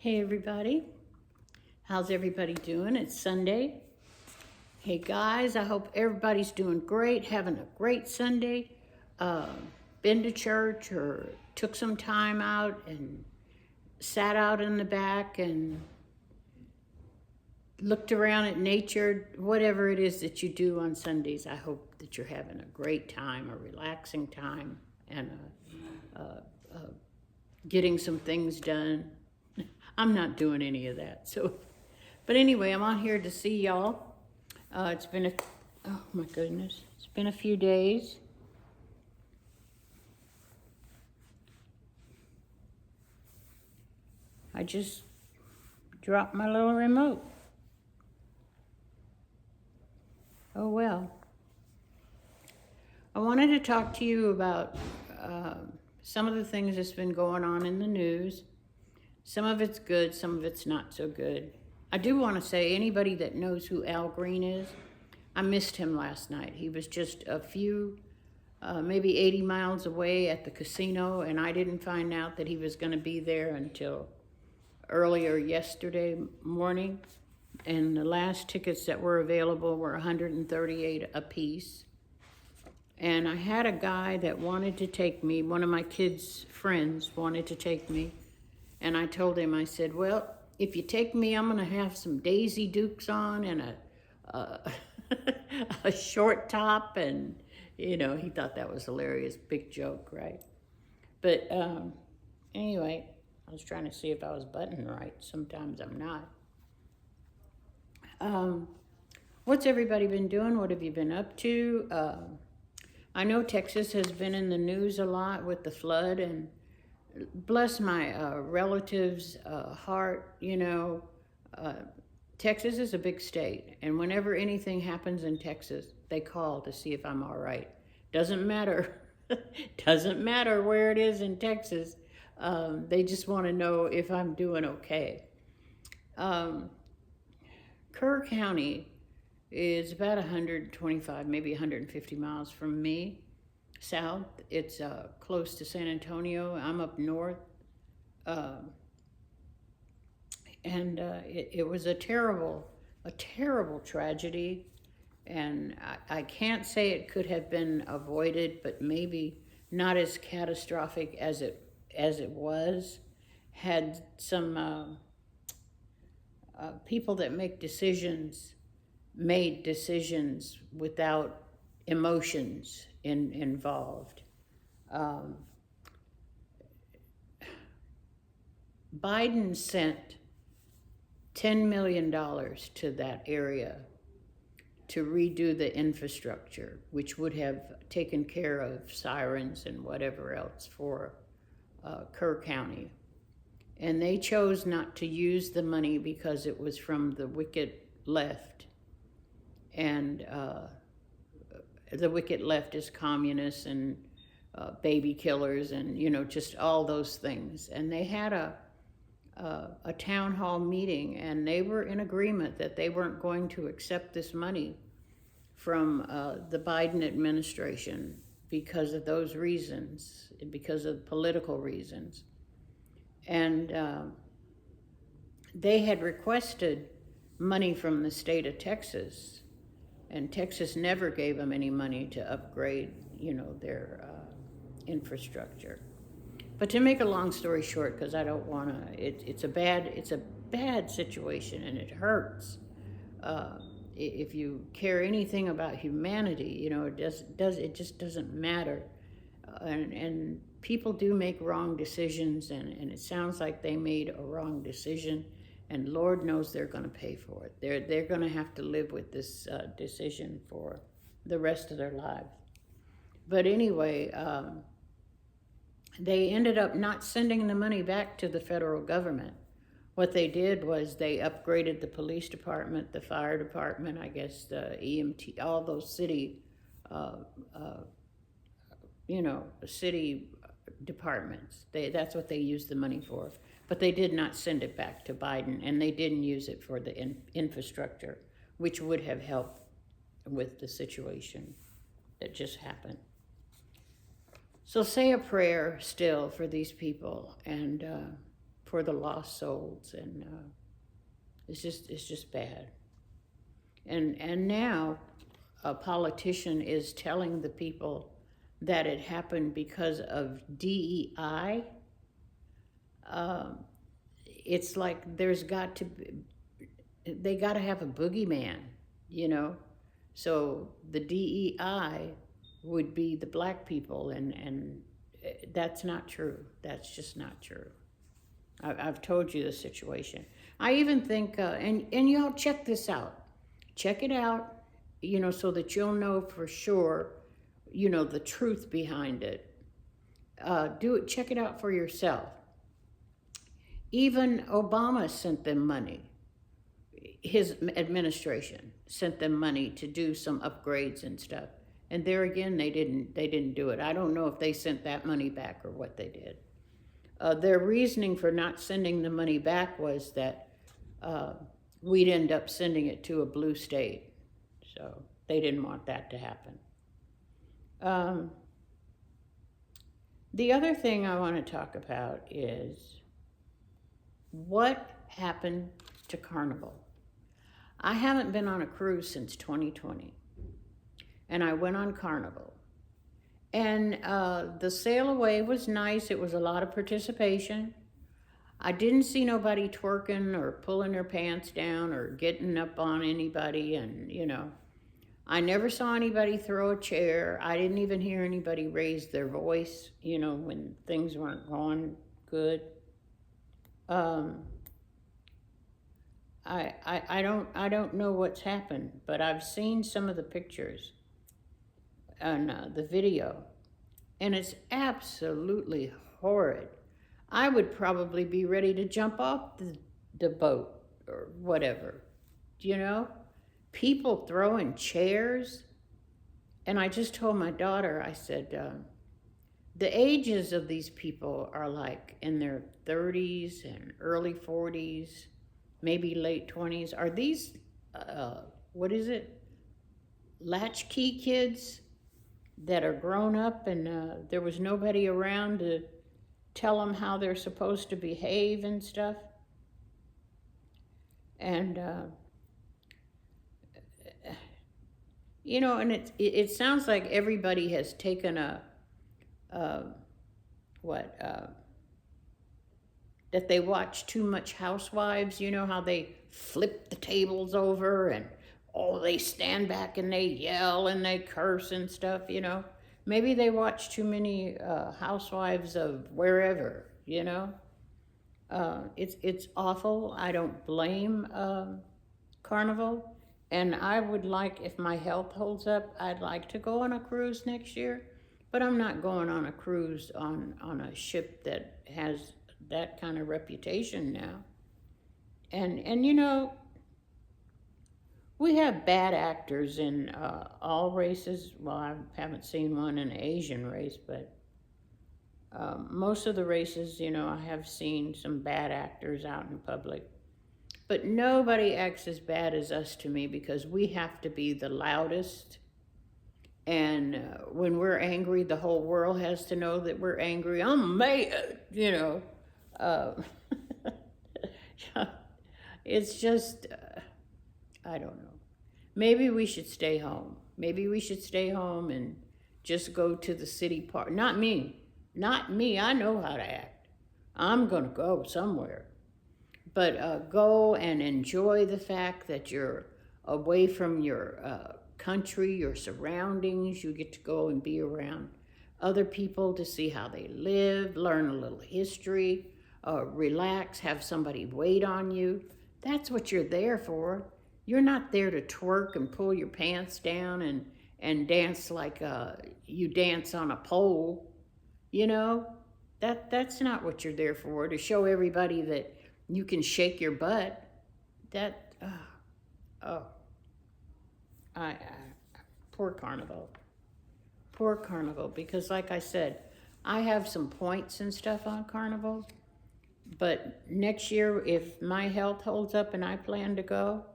Hey everybody, how's everybody doing? It's Sunday. Hey guys, I hope everybody's doing great, having a great Sunday. Been to church or took some time out and sat out in the back and looked around at nature. Whatever it is that you do on Sundays, I hope that you're having a great time, a relaxing time, and getting some things done. I'm not doing any of that, but anyway, I'm on here to see y'all. It's been oh my goodness, it's been a few days. I just dropped my little remote. Oh well. I wanted to talk to you about some of the things that's been going on in the news. Some of it's good, some of it's not so good. I do want to say, anybody that knows who Al Green is, I missed him last night. He was just a few, maybe 80 miles away at the casino, and I didn't find out that he was going to be there until earlier yesterday morning. And the last tickets that were available were $138 a piece. And I had a guy that wanted to take me, one of my kids' friends wanted to take me. And I told him, I said, well, if you take me, I'm gonna have some Daisy Dukes on and a short top, and you know, he thought that was hilarious, big joke, right? But anyway, I was trying to see if I was buttoning right. Sometimes I'm not. What's everybody been doing? What have you been up to? I know Texas has been in the news a lot with the flood, and bless my relatives' heart, you know, Texas is a big state, and whenever anything happens in Texas, they call to see if I'm all right. Doesn't matter, doesn't matter where it is in Texas. They just want to know if I'm doing okay. Kerr County is about 125, maybe 150 miles from me. South. It's close to San Antonio. I'm up north. And it was a terrible tragedy. And I can't say it could have been avoided, but maybe not as catastrophic as it was. Had some people that make decisions made decisions without emotions involved. Biden sent $10 million to that area to redo the infrastructure, which would have taken care of sirens and whatever else for Kerr County. And they chose not to use the money because it was from the wicked left. And the wicked left is communists and baby killers and, you know, just all those things. And they had a town hall meeting, and they were in agreement that they weren't going to accept this money from the Biden administration because of those reasons, because of political reasons. And they had requested money from the state of Texas, and Texas never gave them any money to upgrade, you know, their infrastructure. But to make a long story short, because I don't want to, it's a bad situation, and it hurts. If you care anything about humanity, you know, it just doesn't matter. And people do make wrong decisions, and it sounds like they made a wrong decision. And Lord knows they're going to pay for it. They're going to have to live with this decision for the rest of their lives. But anyway, they ended up not sending the money back to the federal government. What they did was they upgraded the police department, the fire department, I guess the EMT, all those city, you know, city departments. That's what they used the money for. But they did not send it back to Biden, and they didn't use it for the infrastructure, which would have helped with the situation that just happened. So say a prayer still for these people, and for the lost souls, and it's just bad. And now a politician is telling the people that it happened because of DEI. It's like they got to have a boogeyman, you know. So the DEI would be the black people, and that's not true. That's just not true. I've told you the situation. I even think, and y'all check this out. Check it out, you know, so that you'll know for sure, you know, the truth behind it. Do it, check it out for yourself. Even Obama sent them money. His administration sent them money to do some upgrades and stuff. And there again, they didn't do it. I don't know if they sent that money back or what they did. Their reasoning for not sending the money back was that we'd end up sending it to a blue state. So they didn't want that to happen. The other thing I want to talk about is what happened to Carnival. I haven't been on a cruise since 2020, and I went on Carnival. And the sail away was nice. It was a lot of participation. I didn't see nobody twerking or pulling their pants down or getting up on anybody, and, you know, I never saw anybody throw a chair. I didn't even hear anybody raise their voice, you know, when things weren't going good. I don't know what's happened, but I've seen some of the pictures and the video, and it's absolutely horrid. I would probably be ready to jump off the boat or whatever, you know? People throwing chairs. And I just told my daughter, I said, the ages of these people are like in their 30s and early 40s, maybe late 20s. Are these, what is it? Latchkey kids that are grown up, and there was nobody around to tell them how they're supposed to behave and stuff. And, you know, and it sounds like everybody has taken that they watch too much Housewives, you know, how they flip the tables over and, oh, they stand back and they yell and they curse and stuff, you know. Maybe they watch too many Housewives of wherever, you know. It's awful. I don't blame Carnival. And I would like, if my health holds up, I'd like to go on a cruise next year. But I'm not going on a cruise on a ship that has that kind of reputation now. And you know, we have bad actors in all races. Well, I haven't seen one in an Asian race, but most of the races, you know, I have seen some bad actors out in public. But nobody acts as bad as us to me, because we have to be the loudest. And when we're angry, the whole world has to know that we're angry. I'm mad, you know. It's just, I don't know. Maybe we should stay home. Maybe we should stay home and just go to the city park. Not me. I know how to act. I'm going to go somewhere. But go and enjoy the fact that you're away from your country, your surroundings. You get to go and be around other people to see how they live, learn a little history, relax, have somebody wait on you. That's what you're there for. You're not there to twerk and pull your pants down and dance like you dance on a pole. You know, that's not what you're there for, to show everybody that you can shake your butt. Poor Carnival. Poor Carnival, because like I said, I have some points and stuff on Carnival, but next year, if my health holds up and I plan to go,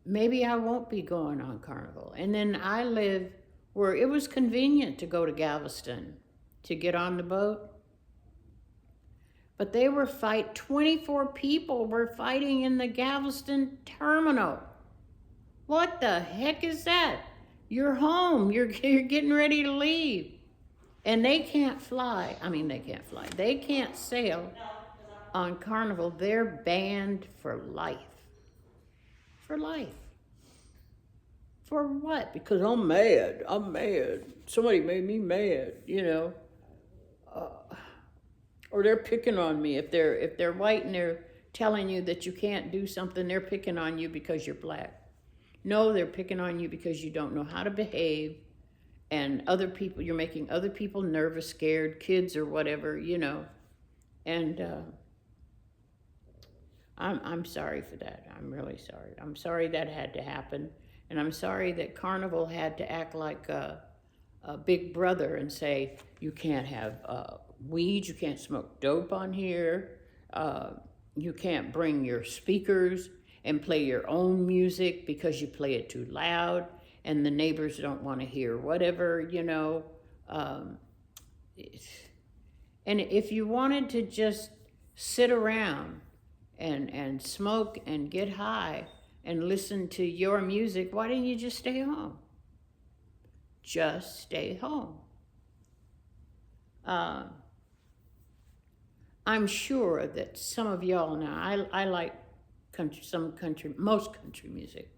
maybe I won't be going on Carnival. And then I live where it was convenient to go to Galveston to get on the boat. But they were 24 people were fighting in the Galveston terminal. What the heck is that? You're home, you're getting ready to leave. And they can't fly. I mean, they can't fly. They can't sail on Carnival. They're banned for life. For life. For what? Because I'm mad. Somebody made me mad, you know. Or they're picking on me. If they're white and they're telling you that you can't do something, they're picking on you because you're black. No, they're picking on you because you don't know how to behave, and other people, you're making other people nervous, scared, kids or whatever, you know. And I'm sorry for that. I'm really sorry. I'm sorry that had to happen, and I'm sorry that Carnival had to act like a big brother and say, you can't have weed, you can't smoke dope on here, you can't bring your speakers and play your own music because you play it too loud and the neighbors don't want to hear whatever, you know. And if you wanted to just sit around and smoke and get high and listen to your music, why didn't you just stay home? Just stay home. I'm sure that some of y'all now, I like most country music,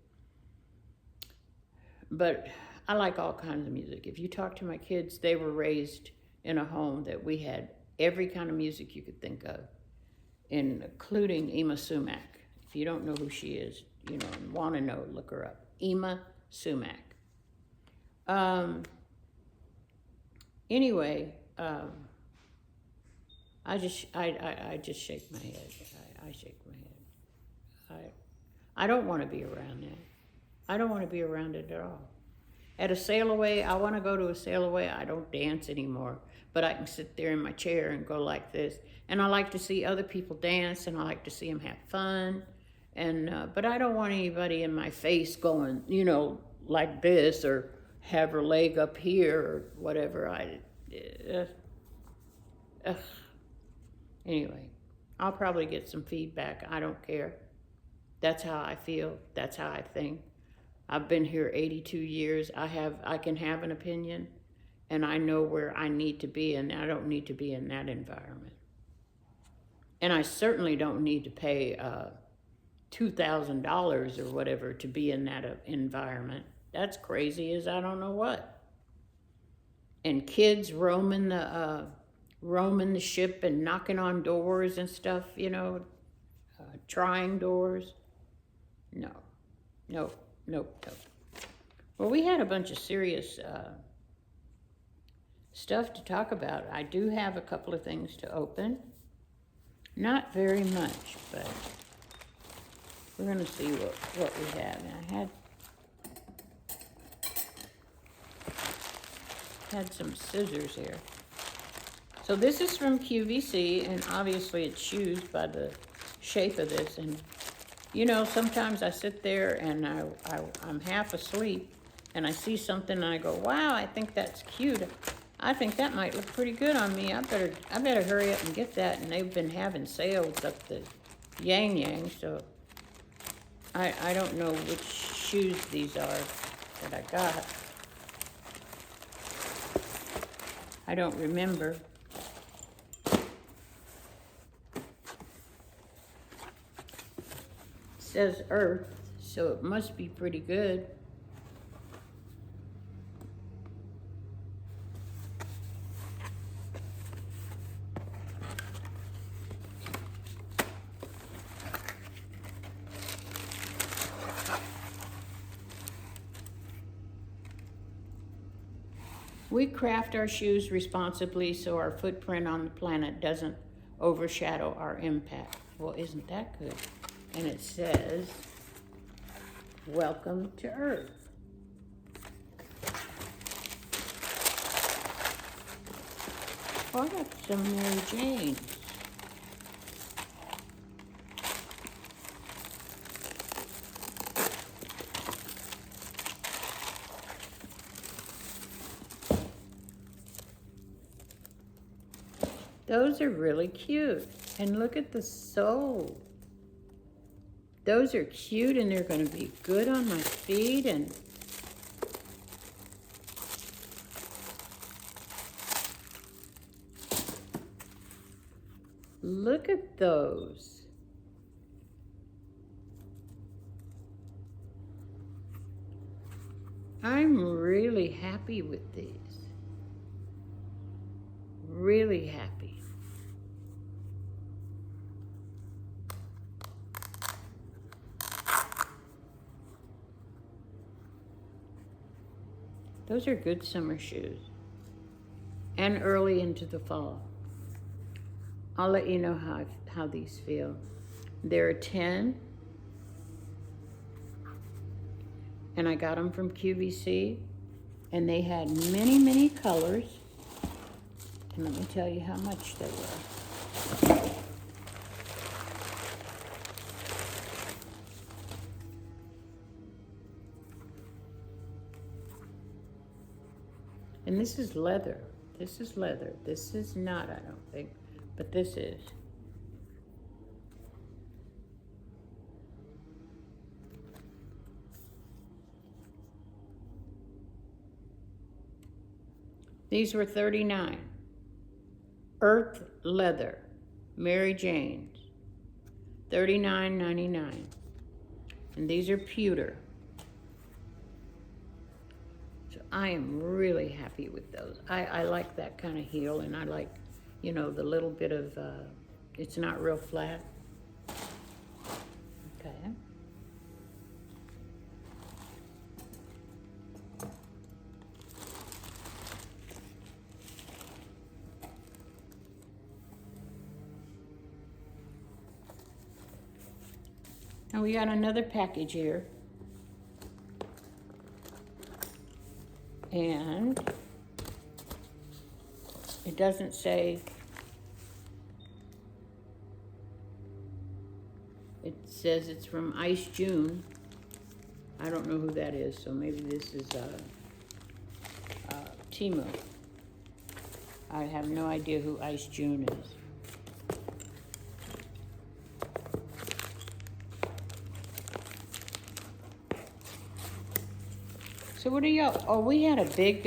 but I like all kinds of music. If you talk to my kids, they were raised in a home that we had every kind of music you could think of, including Ema Sumac. If you don't know who she is, you know, and want to know, look her up. Ema Sumac. Anyway, I just shake my head. I shake my head. I don't want to be around that. I don't want to be around it at all. At a sail away, I want to go to a sail away. I don't dance anymore, but I can sit there in my chair and go like this. And I like to see other people dance, and I like to see them have fun. And but I don't want anybody in my face going, you know, like this, or have her leg up here or whatever. Anyway, I'll probably get some feedback. I don't care. That's how I feel. That's how I think. I've been here 82 years. I can have an opinion, and I know where I need to be, and I don't need to be in that environment. And I certainly don't need to pay $2,000 or whatever to be in that environment. That's crazy as I don't know what. And kids roaming the ship and knocking on doors and stuff, you know, trying doors. No. Well, we had a bunch of serious stuff to talk about. I do have a couple of things to open. Not very much, but we're going to see what we have. And I had some scissors here. So this is from QVC, and obviously it's shoes by the shape of this. And you know, sometimes I sit there and I'm half asleep, and I see something and I go, wow, I think that's cute. I think that might look pretty good on me. I better hurry up and get that. And they've been having sales up the yang, so I don't know which shoes these are that I got. I don't remember. It says Earth, so it must be pretty good. We craft our shoes responsibly so our footprint on the planet doesn't overshadow our impact. Well, isn't that good? And it says, welcome to Earth. Oh, I got some Mary Jane. Those are really cute. And look at the sole. Those are cute and they're going to be good on my feet. And look at those. I'm really happy with these. Really happy. Those are good summer shoes. And early into the fall. I'll let you know how these feel. They're a 10. And I got them from QVC. And they had many, many colors. And let me tell you how much they were. And this is leather. This is leather. This is not, I don't think, but this is. These were $39. Earth leather, Mary Jane's, $39.99. And these are pewter. So I am really happy with those. I like that kind of heel, and I like, you know, the little bit of, it's not real flat. Okay. Now we got another package here. And it doesn't say, it says it's from Ice June. I don't know who that is, so maybe this is Temu. I have no idea who Ice June is. So what are y'all, oh, we had a big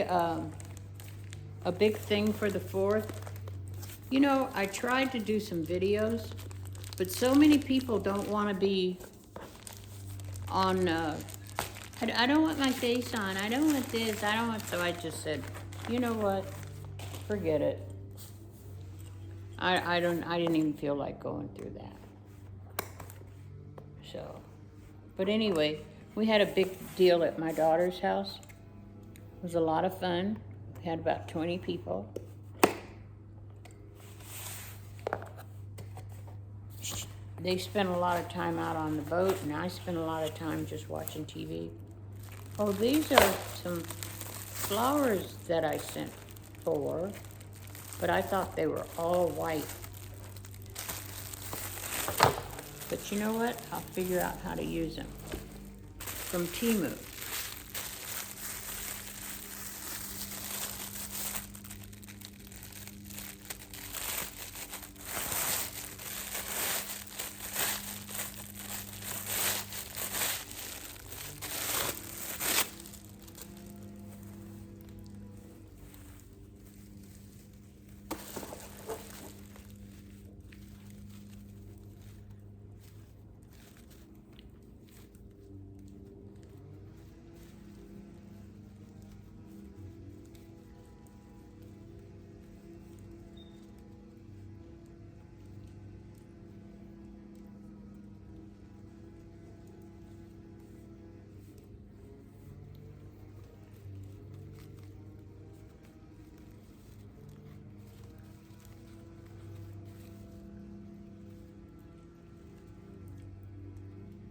thing for the 4th. You know, I tried to do some videos, but so many people don't want to be on, I don't want my face on, I don't want this, I don't want, so I just said, you know what, forget it. I didn't even feel like going through that. So, but anyway, we had a big deal at my daughter's house. It was a lot of fun. We had about 20 people. They spent a lot of time out on the boat, and I spent a lot of time just watching TV. Oh, these are some flowers that I sent for, but I thought they were all white. But you know what? I'll figure out how to use them. From Temu.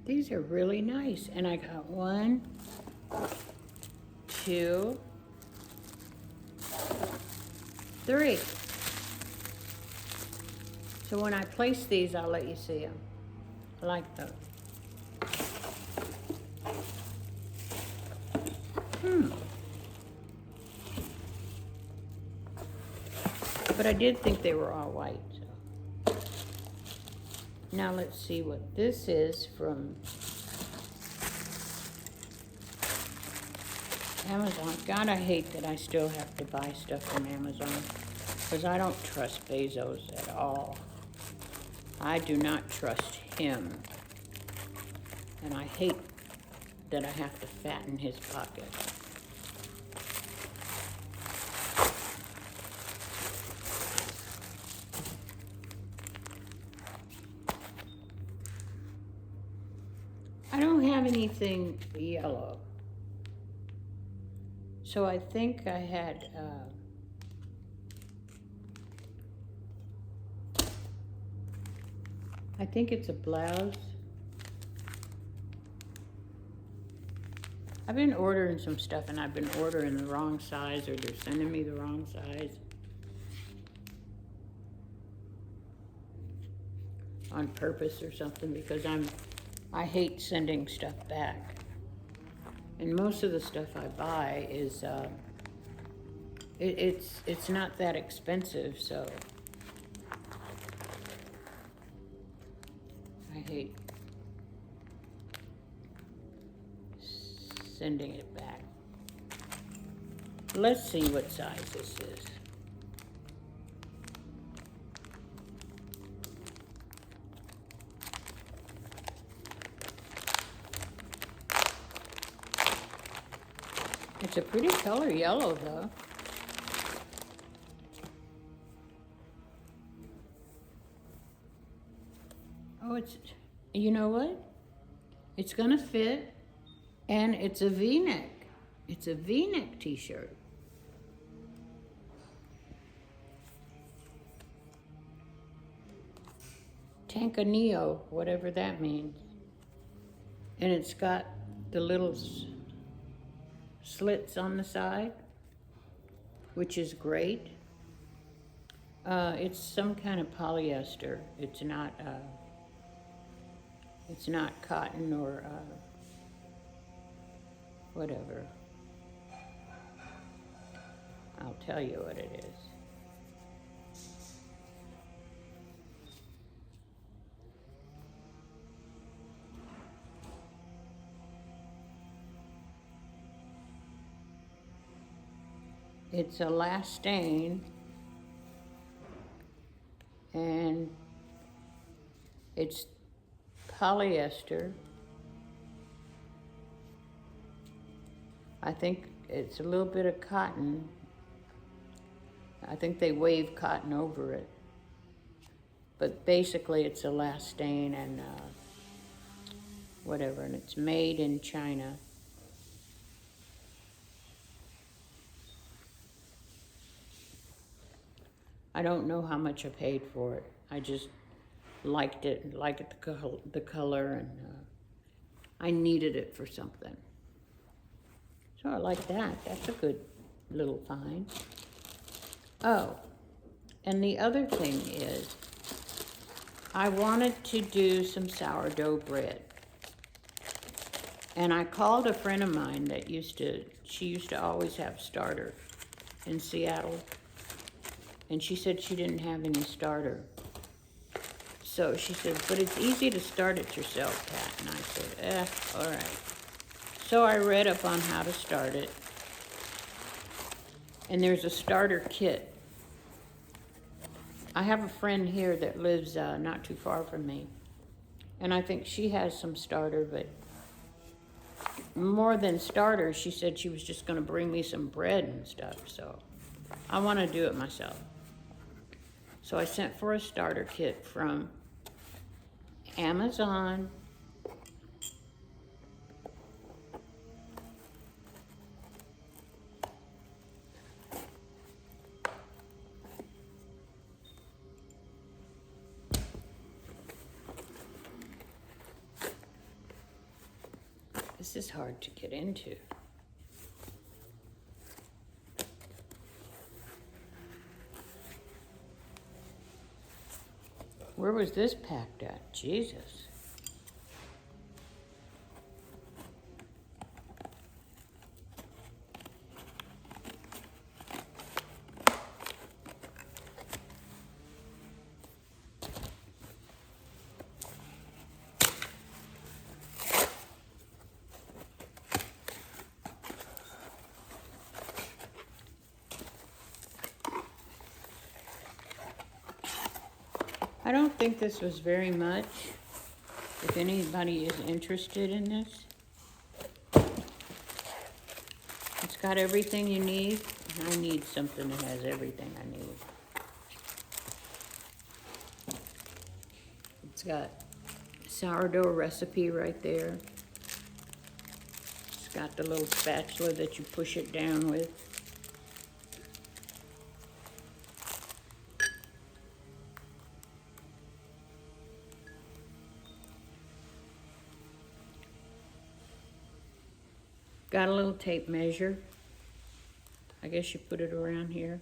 These are really nice. And I got 1, 2, 3. So when I place these, I'll let you see them. I like those. But I did think they were all white. So. Now let's see what this is from Amazon. God, I hate that I still have to buy stuff from Amazon because I don't trust Bezos at all. I do not trust him. And I hate that I have to fatten his pocket. I don't have anything yellow. So I think I had, I think it's a blouse. I've been ordering some stuff and I've been ordering the wrong size, or they're sending me the wrong size on purpose or something, because I hate sending stuff back. And most of the stuff I buy is, it's not that expensive, so I hate sending it back. Let's see what size this is. It's a pretty color, yellow, though. Oh, you know what? It's gonna fit, and it's a V-neck. It's a V-neck t-shirt. Tankaneo, whatever that means. And it's got the little slits on the side, which is great. It's some kind of polyester. It's not cotton or whatever. I'll tell you what it is. It's elastane, and it's polyester. I think it's a little bit of cotton. I think they wave cotton over it. But basically it's elastane and whatever, and it's made in China. I don't know how much I paid for it. I just liked it, the color, and I needed it for something. So I like that. That's a good little find. Oh, and the other thing is, I wanted to do some sourdough bread. And I called a friend of mine that she used to always have starter in Seattle. And she said she didn't have any starter. So she said, but it's easy to start it yourself, Pat. And I said, all right. So I read up on how to start it. And there's a starter kit. I have a friend here that lives not too far from me. And I think she has some starter, but more than starter, she said she was just gonna bring me some bread and stuff. So I wanna do it myself. So I sent for a starter kit from Amazon. This is hard to get into. Where was this packed at? Jesus. I don't think this was very much. If anybody is interested in this, it's got everything you need. And I need something that has everything I need. It's got sourdough recipe right there. It's got the little spatula that you push it down with. Got a little tape measure. I guess you put it around here.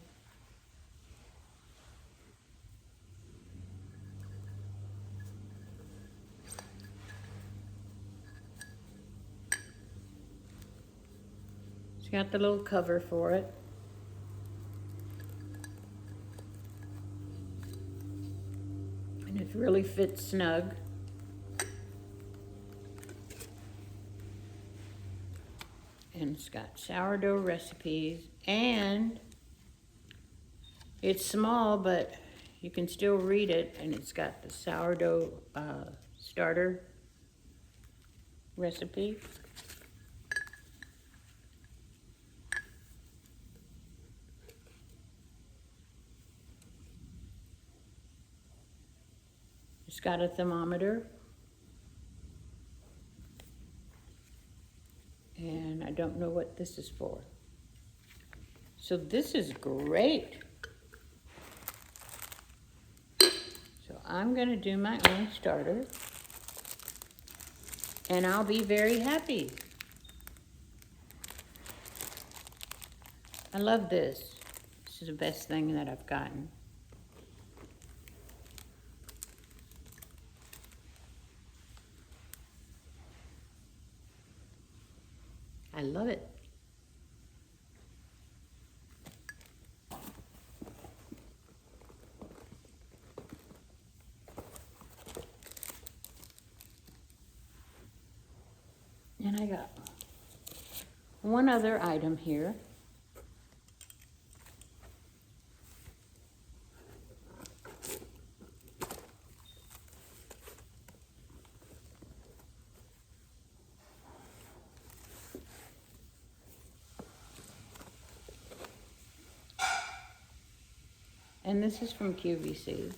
It's got the little cover for it. And it really fits snug. And it's got sourdough recipes, and it's small, but you can still read it, and it's got the sourdough starter recipe. It's got a thermometer. And I don't know what this is for. So this is great. So I'm gonna do my own starter. And I'll be very happy. I love this. This is the best thing that I've gotten. I love it. And I got one other item here. And this is from QVC.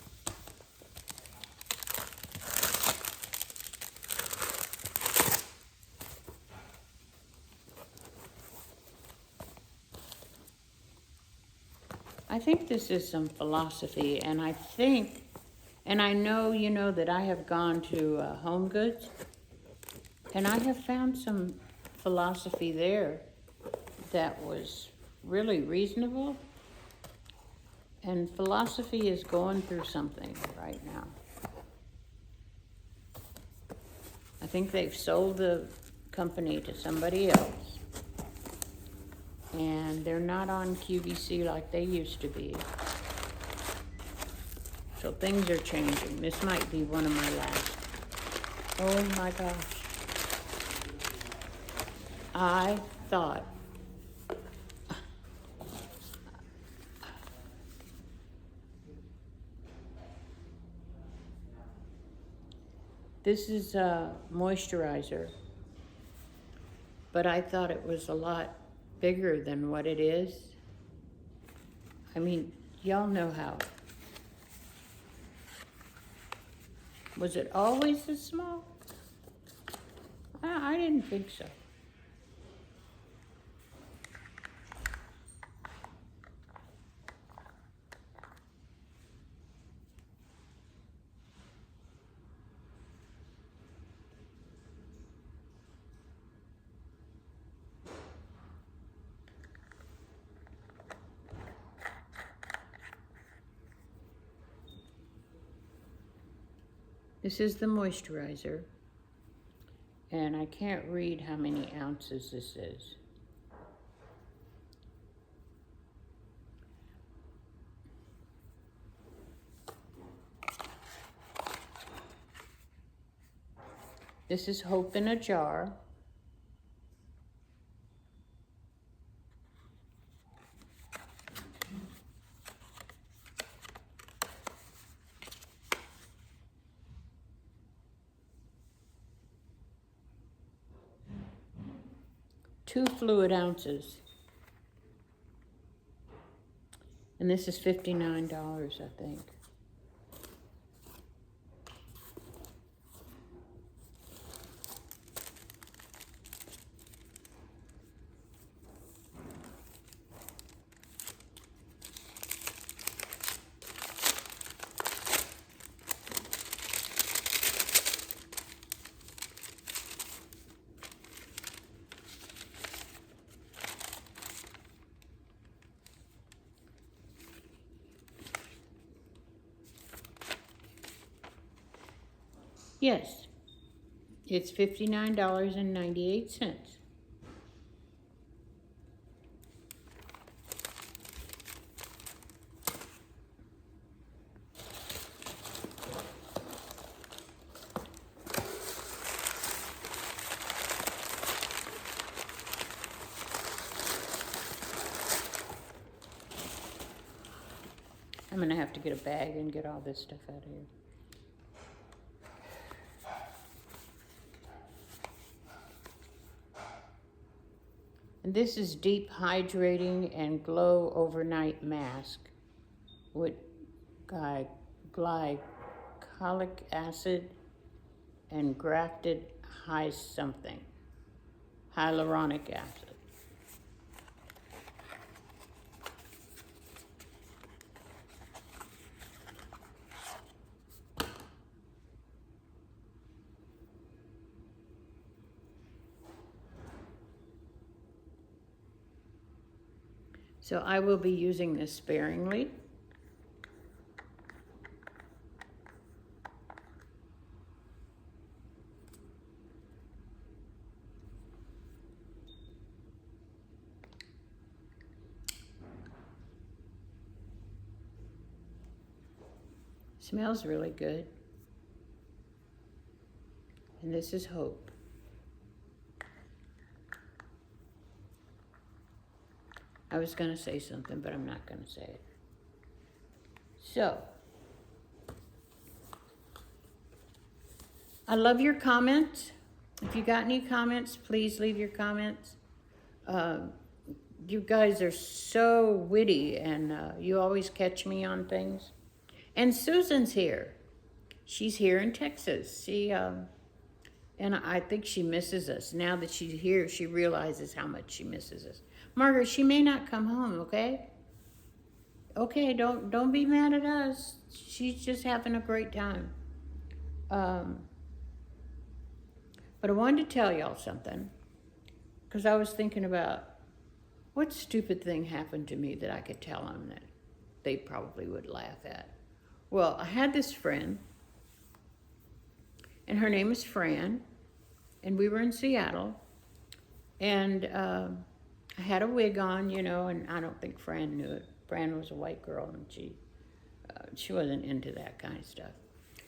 I think this is some philosophy, and I think, and I know, you know, that I have gone to Home Goods, and I have found some philosophy there that was really reasonable. And philosophy is going through something right now. I think they've sold the company to somebody else. And they're not on QVC like they used to be. So things are changing. This might be one of my last. Oh my gosh. I thought this is a moisturizer, but I thought it was a lot bigger than what it is. I mean, y'all know how. Was it always this small? I didn't think so. This is the moisturizer, and I can't read how many ounces this is. This is Hope in a Jar. 2 fluid ounces. And this is $59, I think. Yes, it's $59.98. I'm gonna have to get a bag and get all this stuff out of here. And this is Deep Hydrating and Glow Overnight Mask with glycolic acid and grafted hyaluronic acid. So I will be using this sparingly. Smells really good. And this is Hope. I was going to say something, but I'm not going to say it. So, I love your comments. If you got any comments, please leave your comments. You guys are so witty, and you always catch me on things. And Susan's here. She's here in Texas. And I think she misses us. Now that she's here, she realizes how much she misses us. Margaret, she may not come home, okay? Okay, don't be mad at us. She's just having a great time. But I wanted to tell y'all something, because I was thinking about what stupid thing happened to me that I could tell them that they probably would laugh at. Well, I had this friend, and her name is Fran, and we were in Seattle, and I had a wig on, you know, and I don't think Fran knew it. Fran was a white girl, and she wasn't into that kind of stuff.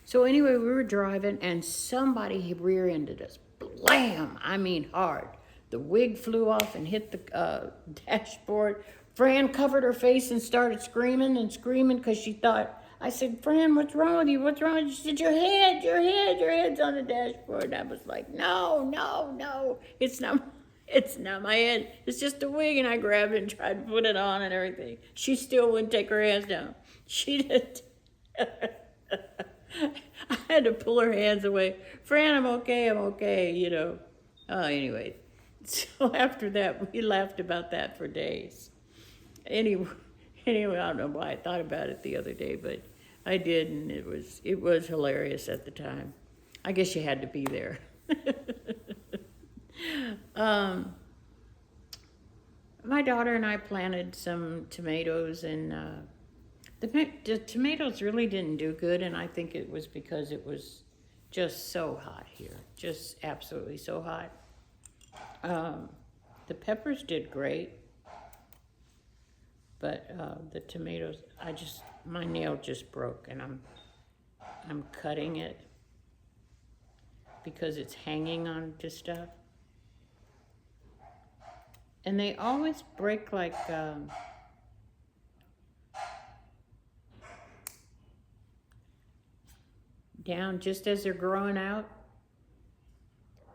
So anyway, we were driving, and somebody rear-ended us. Blam! I mean hard. The wig flew off and hit the dashboard. Fran covered her face and started screaming because she thought, I said, Fran, what's wrong with you? What's wrong with you? She said, your head's on the dashboard. And I was like, no, it's not my head. It's just a wig. And I grabbed it and tried to put it on and everything. She still wouldn't take her hands down. She did. I had to pull her hands away. Fran, I'm okay, you know. Anyway, so after that, we laughed about that for days. Anyway, I don't know why I thought about it the other day, but I did, and it was hilarious at the time. I guess you had to be there. My daughter and I planted some tomatoes, and the tomatoes really didn't do good, and I think it was because it was just so hot here, just absolutely so hot. The peppers did great, but the tomatoes, my nail just broke, and I'm cutting it because it's hanging on to stuff. And they always break like down just as they're growing out.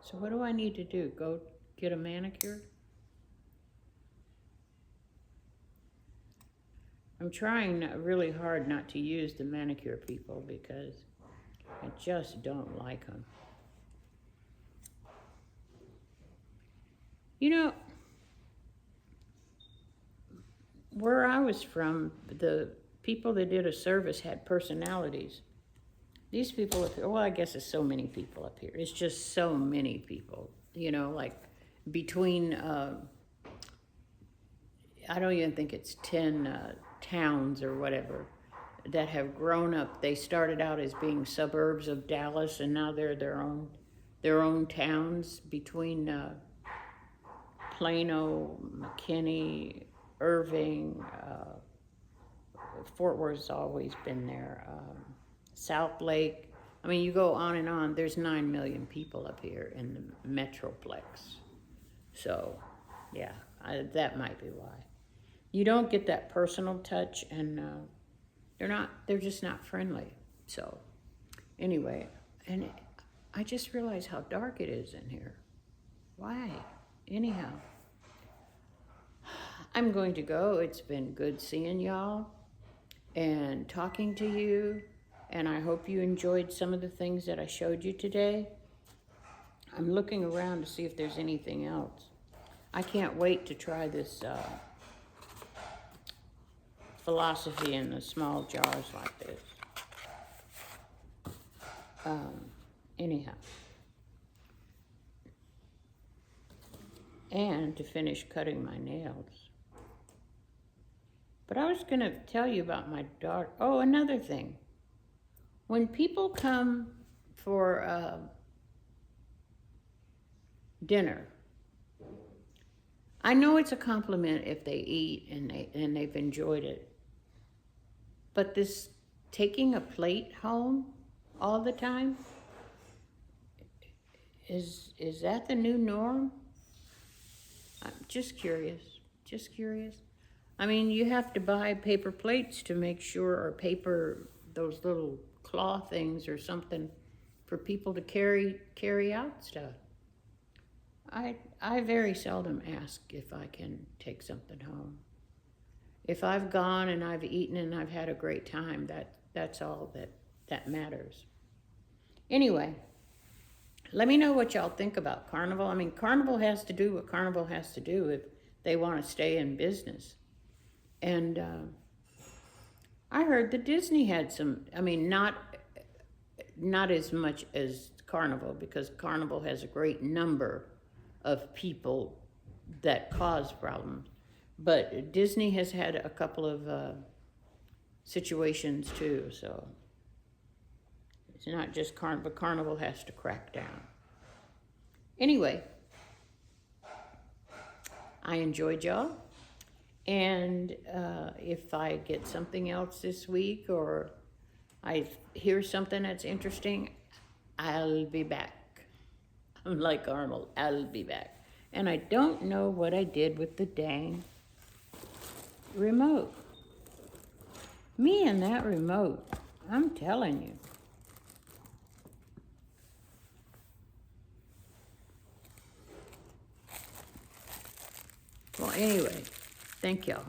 So what do I need to do? Go get a manicure? I'm trying really hard not to use the manicure people because I just don't like them. You know, where I was from, the people that did a service had personalities. These people up here, well, I guess it's so many people up here. It's just so many people, you know, like between, I don't even think it's 10 towns or whatever that have grown up. They started out as being suburbs of Dallas, and now they're their own towns between Plano, McKinney, Irving, Fort Worth's always been there, South Lake. I mean, you go on and on. There's 9 million people up here in the Metroplex. So, yeah, that might be why. You don't get that personal touch, and they're just not friendly. So, anyway, and I just realized how dark it is in here. Why? Anyhow, I'm going to go. It's been good seeing y'all and talking to you, and I hope you enjoyed some of the things that I showed you today. I'm looking around to see if there's anything else. I can't wait to try this philosophy in the small jars like this. Anyhow. And to finish cutting my nails. But I was going to tell you about my daughter. Oh, another thing. When people come for dinner, I know it's a compliment if they eat and they've enjoyed it. But this taking a plate home all the time, is that the new norm? I'm just curious. I mean, you have to buy paper plates to make sure, or paper, those little claw things or something for people to carry out stuff. I very seldom ask if I can take something home. If I've gone and I've eaten and I've had a great time, that's all that matters. Anyway, let me know what y'all think about Carnival. I mean, Carnival has to do what Carnival has to do if they want to stay in business. And I heard that Disney had some, I mean, not as much as Carnival, because Carnival has a great number of people that cause problems. But Disney has had a couple of situations too, so it's not just Carnival, but Carnival has to crack down. Anyway, I enjoyed y'all. And if I get something else this week, or I hear something that's interesting, I'll be back. I'm like Arnold, I'll be back. And I don't know what I did with the dang remote. Me and that remote, I'm telling you. Well, anyway, thank y'all.